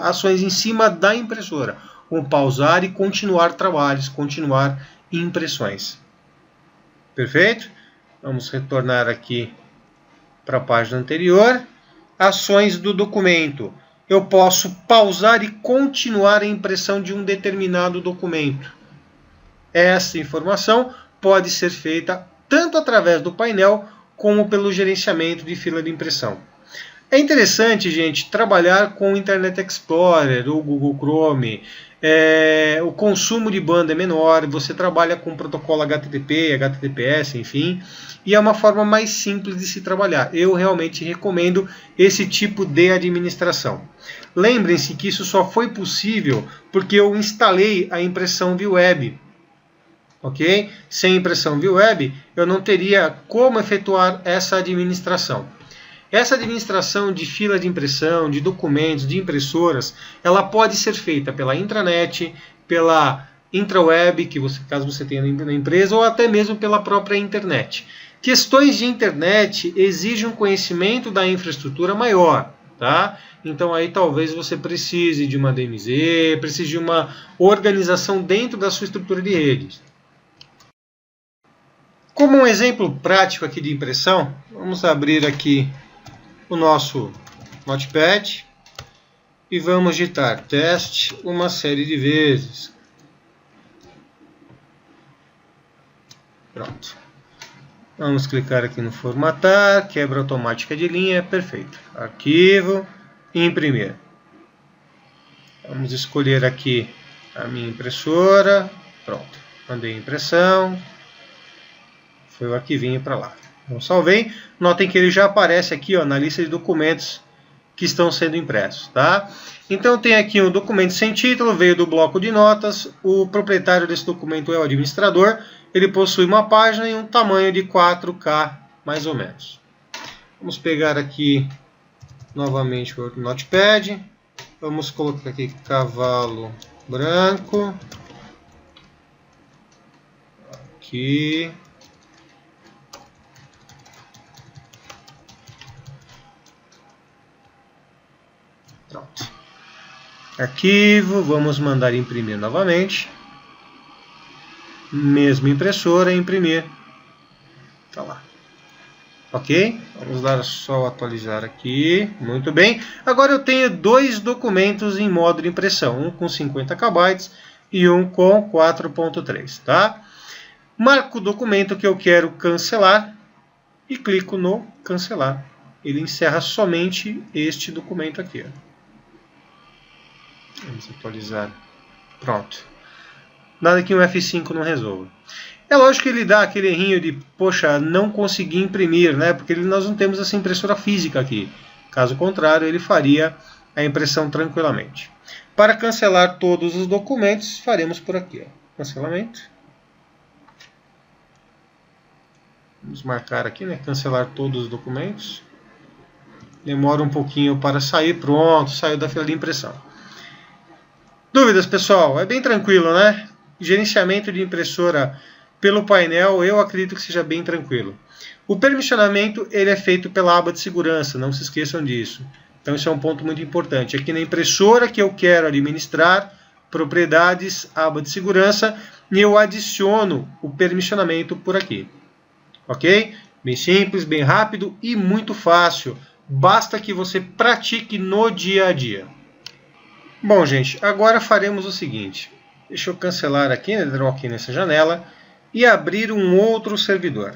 ações em cima da impressora. Ou pausar e continuar trabalhos, continuar impressões. Perfeito? Vamos retornar aqui para a página anterior. Ações do documento. Eu posso pausar e continuar a impressão de um determinado documento. Essa informação pode ser feita tanto através do painel como pelo gerenciamento de fila de impressão. É interessante, gente, trabalhar com o Internet Explorer ou Google Chrome. O consumo de banda é menor, você trabalha com protocolo HTTP, HTTPS, enfim, e é uma forma mais simples de se trabalhar. Eu realmente recomendo esse tipo de administração. Lembrem-se que isso só foi possível porque eu instalei a impressão via web. Ok? Sem impressão via web, eu não teria como efetuar essa administração. Essa administração de fila de impressão, de documentos, de impressoras, ela pode ser feita pela intranet, pela intraweb, caso você tenha na empresa, ou até mesmo pela própria internet. Questões de internet exigem um conhecimento da infraestrutura maior. Tá? Então aí talvez você precise de uma DMZ, precise de uma organização dentro da sua estrutura de redes. Como um exemplo prático aqui de impressão, vamos abrir aqui o nosso Notepad e vamos digitar teste uma série de vezes. Pronto. Vamos clicar aqui no formatar, quebra automática de linha, perfeito. Arquivo, imprimir. Vamos escolher aqui a minha impressora, pronto. Mandei a impressão, foi o arquivinho para lá. Então, salvei. Notem que ele já aparece aqui, ó, na lista de documentos que estão sendo impressos. Tá? Então tem aqui um documento sem título, veio do bloco de notas. O proprietário desse documento é o administrador. Ele possui uma página e um tamanho de 4K, mais ou menos. Vamos pegar aqui novamente o Notepad. Vamos colocar aqui cavalo branco. Aqui. Pronto. Arquivo, vamos mandar imprimir novamente. Mesma impressora, imprimir. Tá lá. Ok? Vamos dar só atualizar aqui. Muito bem. Agora eu tenho dois documentos em modo de impressão. Um com 50 KB e um com 4.3. Tá? Marco o documento que eu quero cancelar e clico no cancelar. Ele encerra somente este documento aqui. Ó. Vamos atualizar. Pronto. Nada que um F5 não resolva. É lógico que ele dá aquele errinho de, poxa, não consegui imprimir, né? Porque nós não temos essa impressora física aqui. Caso contrário, ele faria a impressão tranquilamente. Para cancelar todos os documentos, faremos por aqui. Ó. Cancelamento. Vamos marcar aqui, né? Cancelar todos os documentos. Demora um pouquinho para sair. Pronto, saiu da fila de impressão. Dúvidas, pessoal? É bem tranquilo, né? Gerenciamento de impressora pelo painel, eu acredito que seja bem tranquilo. O permissionamento ele é feito pela aba de segurança, não se esqueçam disso. Então isso é um ponto muito importante. Aqui na impressora que eu quero administrar, propriedades, aba de segurança, e eu adiciono o permissionamento por aqui. Ok? Bem simples, bem rápido e muito fácil. Basta que você pratique no dia a dia. Bom, gente, agora faremos o seguinte. Deixa eu cancelar aqui, né, aqui nessa janela e abrir um outro servidor.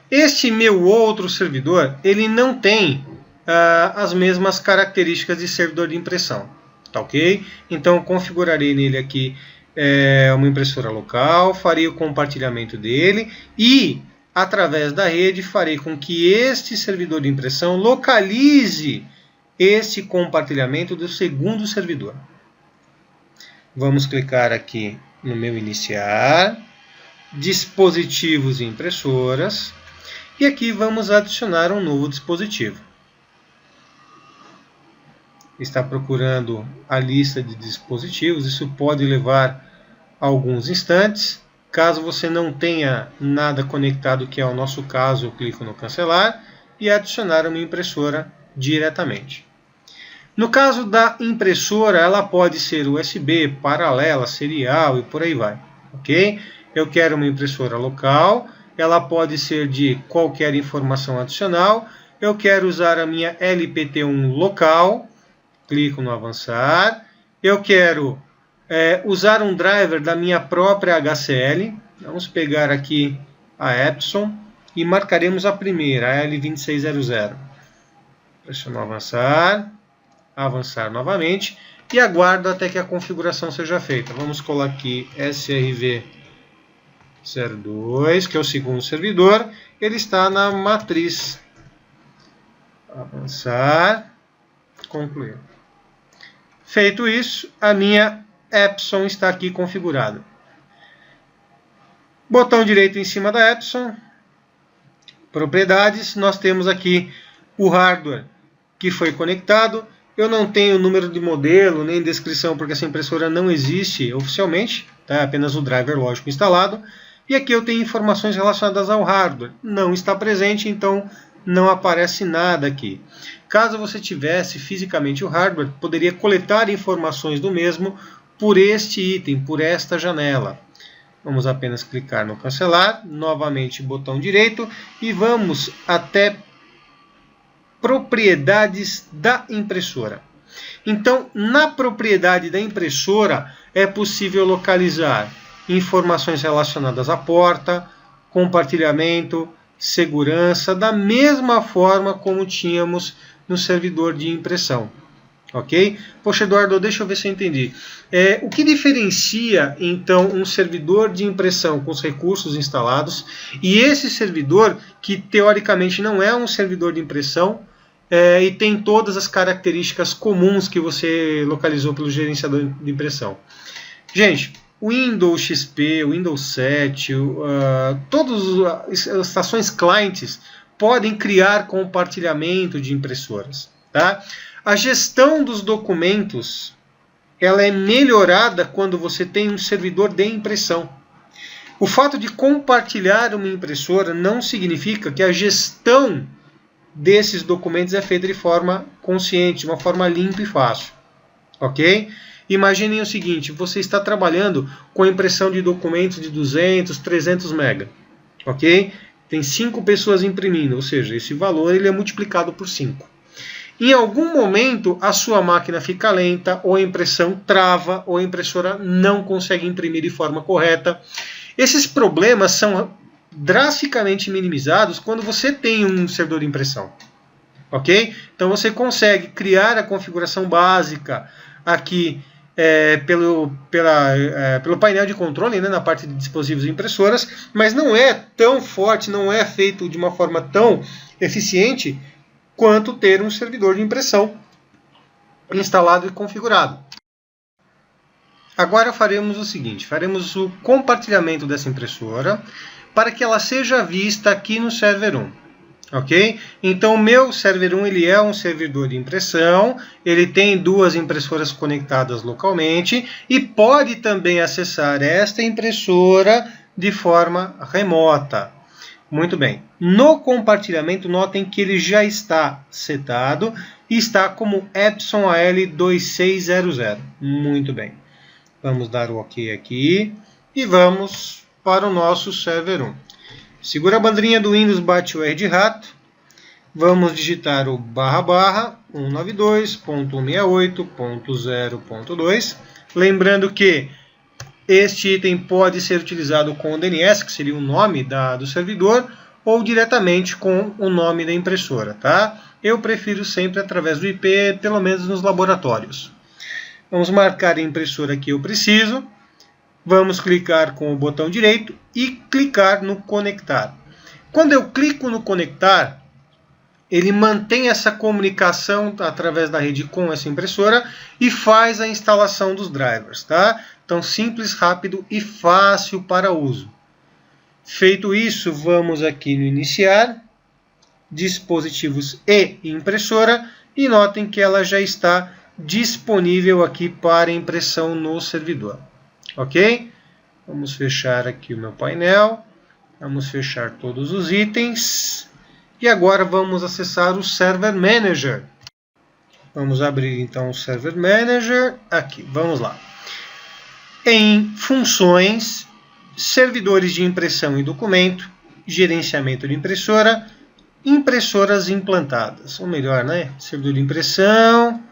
Este meu outro servidor, ele não tem as mesmas características de servidor de impressão. Tá ok? Então eu configurarei nele aqui uma impressora local, farei o compartilhamento dele e, através da rede, farei com que este servidor de impressão localize este compartilhamento do segundo servidor. Vamos clicar aqui no meu iniciar, dispositivos e impressoras, e aqui vamos adicionar um novo dispositivo. Está procurando a lista de dispositivos, isso pode levar alguns instantes. Caso você não tenha nada conectado, que é o nosso caso, eu clico no cancelar e adicionar uma impressora diretamente. No caso da impressora, ela pode ser USB, paralela, serial e por aí vai. Ok? Eu quero uma impressora local, ela pode ser de qualquer informação adicional. Eu quero usar a minha LPT1 local, clico no avançar. Eu quero usar um driver da minha própria HCL. Vamos pegar aqui a Epson e marcaremos a primeira, a L2600. Pressionar avançar. Avançar novamente e aguardo até que a configuração seja feita. Vamos colocar aqui SRV02, que é o segundo servidor. Ele está na matriz. Avançar. Concluir. Feito isso, a minha Epson está aqui configurada. Botão direito em cima da Epson. Propriedades. Nós temos aqui o hardware que foi conectado. Eu não tenho número de modelo nem descrição porque essa impressora não existe oficialmente, tá? Apenas o driver lógico instalado. E aqui eu tenho informações relacionadas ao hardware. Não está presente, então não aparece nada aqui. Caso você tivesse fisicamente o hardware, poderia coletar informações do mesmo por este item, por esta janela. Vamos apenas clicar no cancelar, novamente botão direito e vamos até propriedades da impressora. Então, na propriedade da impressora é possível localizar informações relacionadas à porta, compartilhamento, segurança, da mesma forma como tínhamos no servidor de impressão. Ok? Poxa, Eduardo, deixa eu ver se eu entendi. O que diferencia, então, um servidor de impressão com os recursos instalados e esse servidor que, teoricamente, não é um servidor de impressão, e tem todas as características comuns que você localizou pelo gerenciador de impressão. Gente, o Windows XP, o Windows 7, todas as estações clientes podem criar compartilhamento de impressoras. Tá? A gestão dos documentos ela é melhorada quando você tem um servidor de impressão. O fato de compartilhar uma impressora não significa que a gestão desses documentos é feita de forma consciente, de uma forma limpa e fácil. Ok? Imaginem o seguinte, você está trabalhando com a impressão de documentos de 200, 300 MB. Ok? Tem 5 pessoas imprimindo, ou seja, esse valor ele é multiplicado por 5. Em algum momento, a sua máquina fica lenta, ou a impressão trava, ou a impressora não consegue imprimir de forma correta. Esses problemas são drasticamente minimizados quando você tem um servidor de impressão. Ok? Então você consegue criar a configuração básica aqui pelo painel de controle, né, na parte de dispositivos e impressoras, mas não é tão forte, não é feito de uma forma tão eficiente quanto ter um servidor de impressão instalado e configurado. Agora faremos o seguinte, faremos o compartilhamento dessa impressora para que ela seja vista aqui no server 1. Ok? Então o meu server 1 ele é um servidor de impressão, ele tem 2 impressoras conectadas localmente e pode também acessar esta impressora de forma remota. Muito bem. No compartilhamento, notem que ele já está setado e está como Epson AL2600. Muito bem. Vamos dar o OK aqui e vamos para o nosso server 1. Segura a bandeirinha do Windows, bate o R de rato. Vamos digitar o // 192.168.0.2. Lembrando que este item pode ser utilizado com o DNS, que seria o nome do servidor, ou diretamente com o nome da impressora, tá? Eu prefiro sempre através do IP, pelo menos nos laboratórios. Vamos marcar a impressora que eu preciso. Vamos clicar com o botão direito e clicar no conectar. Quando eu clico no conectar, ele mantém essa comunicação através da rede com essa impressora e faz a instalação dos drivers, tá? Então, simples, rápido e fácil para uso. Feito isso, vamos aqui no iniciar, dispositivos e impressora, e notem que ela já está disponível aqui para impressão no servidor. Ok? Vamos fechar aqui o meu painel. Vamos fechar todos os itens. E agora vamos acessar o Server Manager. Vamos abrir então o Server Manager. Aqui, vamos lá. Em funções, servidores de impressão e documento, gerenciamento de impressora, impressoras implantadas. Ou melhor, né? Servidor de impressão,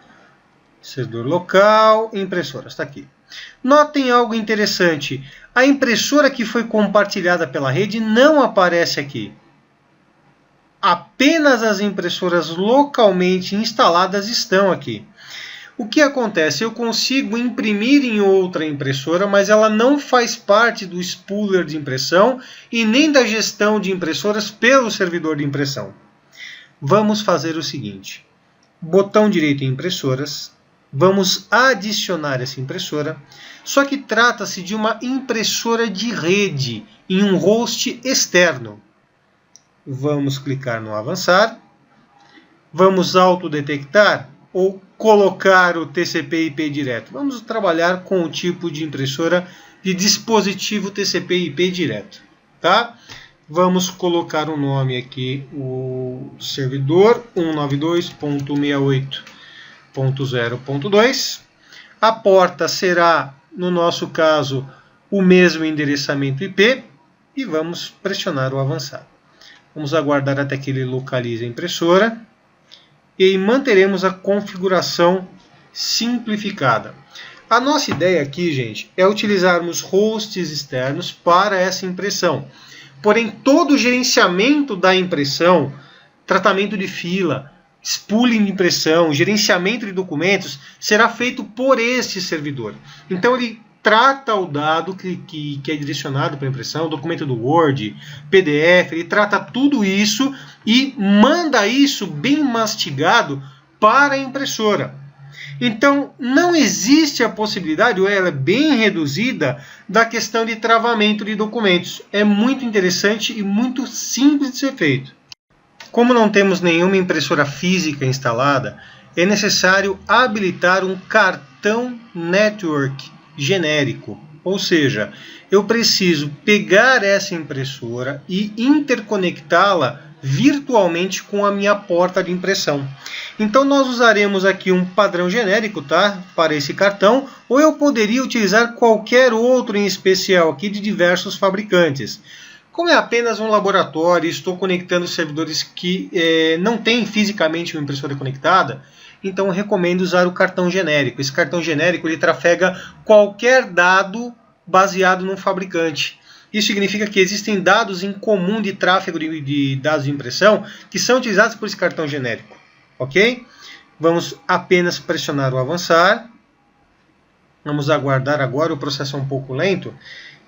servidor local, impressoras. Está aqui. Notem algo interessante. A impressora que foi compartilhada pela rede não aparece aqui. Apenas as impressoras localmente instaladas estão aqui. O que acontece? Eu consigo imprimir em outra impressora, mas ela não faz parte do spooler de impressão e nem da gestão de impressoras pelo servidor de impressão. Vamos fazer o seguinte. Botão direito em impressoras. Vamos adicionar essa impressora, só que trata-se de uma impressora de rede em um host externo. Vamos clicar no avançar, vamos autodetectar ou colocar o TCP/IP direto. Vamos trabalhar com o tipo de impressora de dispositivo TCP/IP direto, tá? Vamos colocar o nome aqui, o servidor 192.168.0.2. A porta será, no nosso caso, o mesmo endereçamento IP e vamos pressionar o avançar. Vamos aguardar até que ele localize a impressora e manteremos a configuração simplificada. A nossa ideia aqui, gente, é utilizarmos hosts externos para essa impressão. Porém, todo o gerenciamento da impressão, tratamento de fila, spooling de impressão, gerenciamento de documentos, será feito por este servidor. Então ele trata o dado que é direcionado para a impressão, documento do Word, PDF, ele trata tudo isso e manda isso bem mastigado para a impressora. Então não existe a possibilidade, ou ela é bem reduzida, da questão de travamento de documentos. É muito interessante e muito simples de ser feito. Como não temos nenhuma impressora física instalada, é necessário habilitar um cartão cartão network genérico. Ou seja, eu preciso pegar essa impressora e interconectá-la virtualmente com a minha porta de impressão. Então nós usaremos aqui um padrão genérico, tá, para esse cartão, ou eu poderia utilizar qualquer outro em especial aqui de diversos fabricantes. Como é apenas um laboratório e estou conectando servidores que não têm fisicamente uma impressora conectada, então eu recomendo usar o cartão genérico. Esse cartão genérico ele trafega qualquer dado baseado num fabricante. Isso significa que existem dados em comum de tráfego de dados de impressão que são utilizados por esse cartão genérico. Ok? Vamos apenas pressionar o avançar. Vamos aguardar agora, o processo é um pouco lento.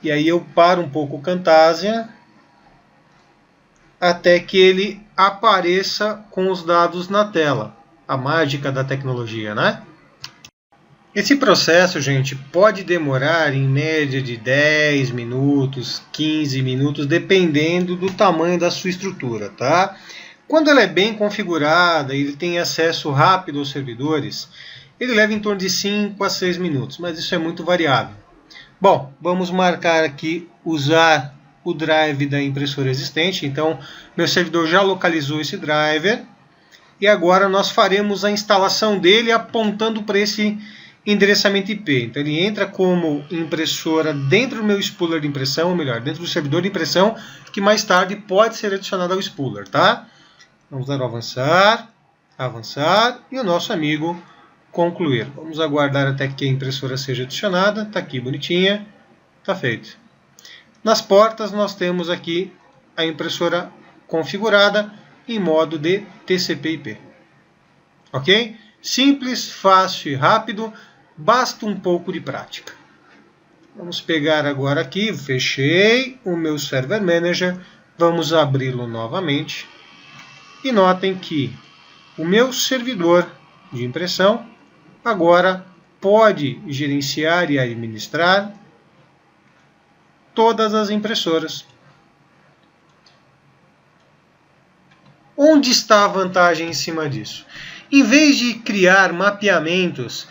E aí eu paro um pouco o Camtasia até que ele apareça com os dados na tela. A mágica da tecnologia, né? Esse processo, gente, pode demorar em média de 10 minutos, 15 minutos, dependendo do tamanho da sua estrutura, tá? Quando ela é bem configurada e ele tem acesso rápido aos servidores, ele leva em torno de 5 a 6 minutos, mas isso é muito variável. Bom, vamos marcar aqui usar o drive da impressora existente. Então, meu servidor já localizou esse driver e agora nós faremos a instalação dele apontando para esse endereçamento IP. Então ele entra como impressora dentro do meu spooler de impressão, ou melhor, dentro do servidor de impressão, que mais tarde pode ser adicionado ao spooler, tá? Vamos dar o avançar, avançar e o nosso amigo concluir. Vamos aguardar até que a impressora seja adicionada. Está aqui bonitinha, está feito. Nas portas nós temos aqui a impressora configurada em modo de TCP/IP. Ok? Simples, fácil e rápido. Basta um pouco de prática. Vamos pegar agora aqui, fechei o meu Server Manager, vamos abri-lo novamente e notem que o meu servidor de impressão agora pode gerenciar e administrar todas as impressoras. Onde está a vantagem em cima disso? Em vez de criar mapeamentos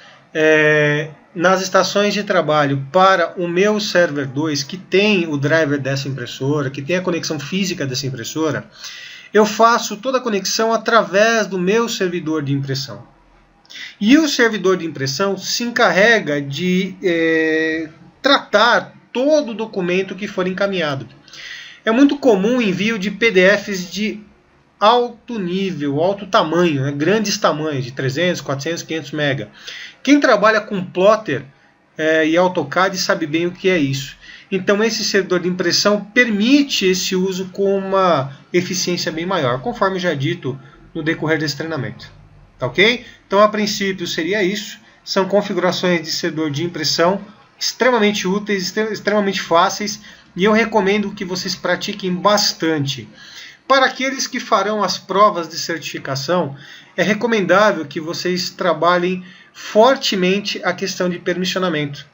nas estações de trabalho para o meu server 2, que tem o driver dessa impressora, que tem a conexão física dessa impressora, eu faço toda a conexão através do meu servidor de impressão. E o servidor de impressão se encarrega de tratar todo o documento que for encaminhado. É muito comum o envio de PDFs de alto nível, alto tamanho, né? Grandes tamanhos, de 300, 400, 500 MB. Quem trabalha com plotter e AutoCAD sabe bem o que é isso. Então esse servidor de impressão permite esse uso com uma eficiência bem maior, conforme já dito no decorrer desse treinamento. Tá ok? Então a princípio seria isso. São configurações de servidor de impressão extremamente úteis, extremamente fáceis, e eu recomendo que vocês pratiquem bastante. Para aqueles que farão as provas de certificação, é recomendável que vocês trabalhem fortemente a questão de permissionamento.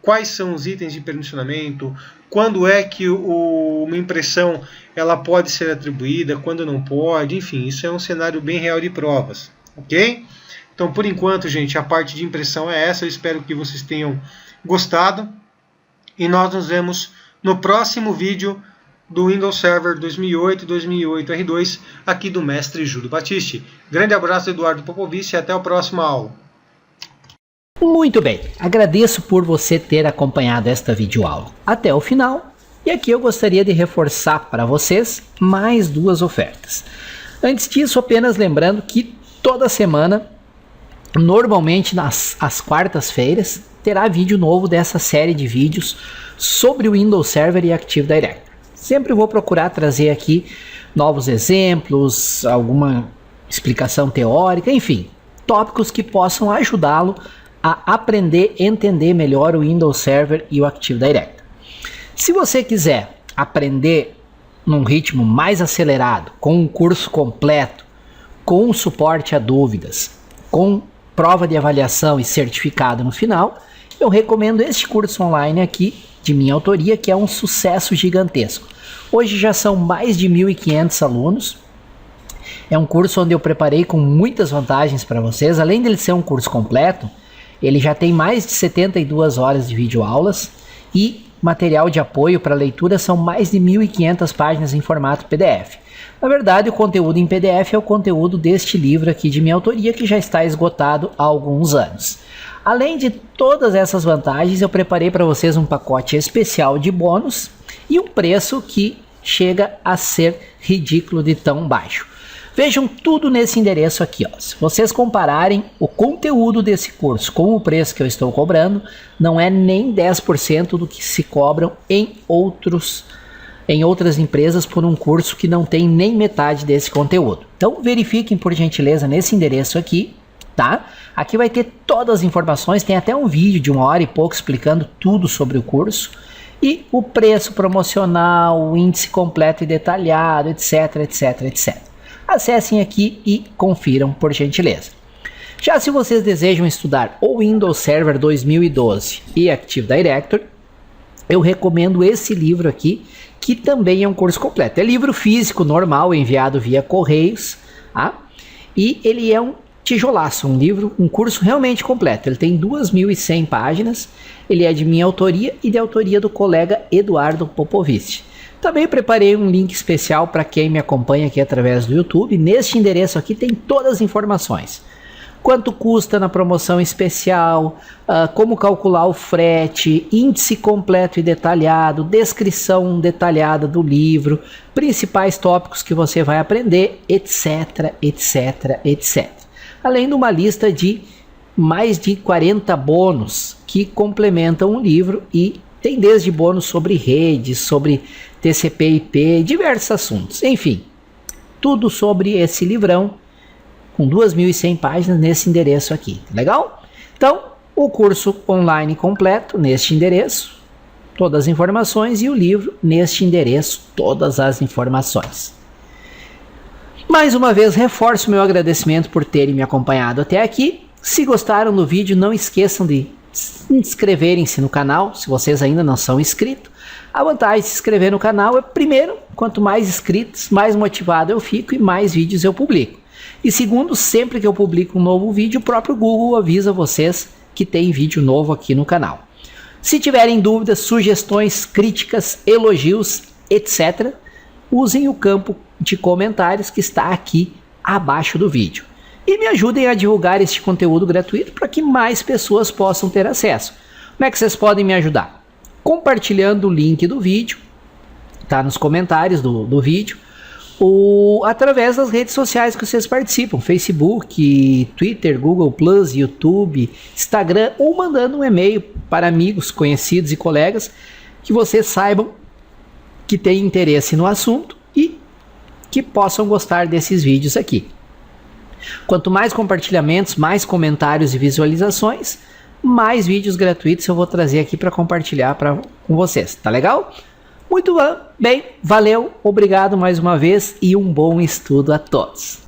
Quais são os itens de permissionamento? Quando é que uma impressão ela pode ser atribuída? Quando não pode? Enfim, isso é um cenário bem real de provas. Ok? Então, por enquanto, gente, a parte de impressão é essa. Eu espero que vocês tenham gostado. E nós nos vemos no próximo vídeo do Windows Server 2008 e 2008 R2, aqui do mestre Júlio Battisti. Grande abraço, Eduardo Popovici, e até a próxima aula. Muito bem, agradeço por você ter acompanhado esta videoaula até o final. E aqui eu gostaria de reforçar para vocês mais duas ofertas. Antes disso, apenas lembrando que toda semana, normalmente às quartas-feiras, terá vídeo novo dessa série de vídeos sobre o Windows Server e Active Directory. Sempre vou procurar trazer aqui novos exemplos, alguma explicação teórica, enfim, tópicos que possam ajudá-lo a aprender e entender melhor o Windows Server e o Active Directory. Se você quiser aprender num ritmo mais acelerado, com um curso completo, com suporte a dúvidas, com prova de avaliação e certificado no final, eu recomendo este curso online aqui, de minha autoria, que é um sucesso gigantesco. Hoje já são mais de 1.500 alunos. É um curso onde eu preparei com muitas vantagens para vocês. Além dele ser um curso completo, Ele já tem mais de 72 horas de videoaulas e material de apoio para leitura são mais de 1.500 páginas em formato PDF. Na verdade, o conteúdo em PDF é o conteúdo deste livro aqui de minha autoria, que já está esgotado há alguns anos. Além de todas essas vantagens, eu preparei para vocês um pacote especial de bônus e um preço que chega a ser ridículo de tão baixo. Vejam tudo nesse endereço aqui, ó. Se vocês compararem o conteúdo desse curso com o preço que eu estou cobrando, não é nem 10% do que se cobram em outras empresas por um curso que não tem nem metade desse conteúdo. Então verifiquem por gentileza nesse endereço aqui, tá? Aqui vai ter todas as informações, tem até um vídeo de 1 hora e pouco explicando tudo sobre o curso e o preço promocional, o índice completo e detalhado, etc, etc, etc. Acessem aqui e confiram por gentileza. Já se vocês desejam estudar o Windows Server 2012 e Active Directory, eu recomendo esse livro aqui, que também é um curso completo. É livro físico normal, enviado via correios, tá? E ele é um tijolaço, um curso realmente completo. Ele tem 2.100 páginas, ele é de minha autoria e de autoria do colega Eduardo Popovici. Também preparei um link especial para quem me acompanha aqui através do YouTube. Neste endereço aqui tem todas as informações. Quanto custa na promoção especial, como calcular o frete, índice completo e detalhado, descrição detalhada do livro, principais tópicos que você vai aprender, etc, etc, etc. Além de uma lista de mais de 40 bônus que complementam o livro e tem desde bônus sobre redes, sobre TCP/IP, diversos assuntos. Enfim, tudo sobre esse livrão com 2.100 páginas nesse endereço aqui. Legal? Então, o curso online completo neste endereço, todas as informações, e o livro neste endereço, todas as informações. Mais uma vez, reforço meu agradecimento por terem me acompanhado até aqui. Se gostaram do vídeo, não esqueçam de inscreverem-se no canal, se vocês ainda não são inscritos. A vantagem de se inscrever no canal é, primeiro, quanto mais inscritos, mais motivado eu fico e mais vídeos eu publico. E segundo, sempre que eu publico um novo vídeo, o próprio Google avisa vocês que tem vídeo novo aqui no canal. Se tiverem dúvidas, sugestões, críticas, elogios, etc., usem o campo de comentários que está aqui abaixo do vídeo. E me ajudem a divulgar este conteúdo gratuito para que mais pessoas possam ter acesso. Como é que vocês podem me ajudar? Compartilhando o link do vídeo, tá nos comentários do vídeo, ou através das redes sociais que vocês participam, Facebook, Twitter, Google+, YouTube, Instagram, ou mandando um e-mail para amigos, conhecidos e colegas que vocês saibam que têm interesse no assunto e que possam gostar desses vídeos aqui. Quanto mais compartilhamentos, mais comentários e visualizações, mais vídeos gratuitos eu vou trazer aqui para compartilhar com vocês. Tá legal? Muito bem, valeu, obrigado mais uma vez e um bom estudo a todos.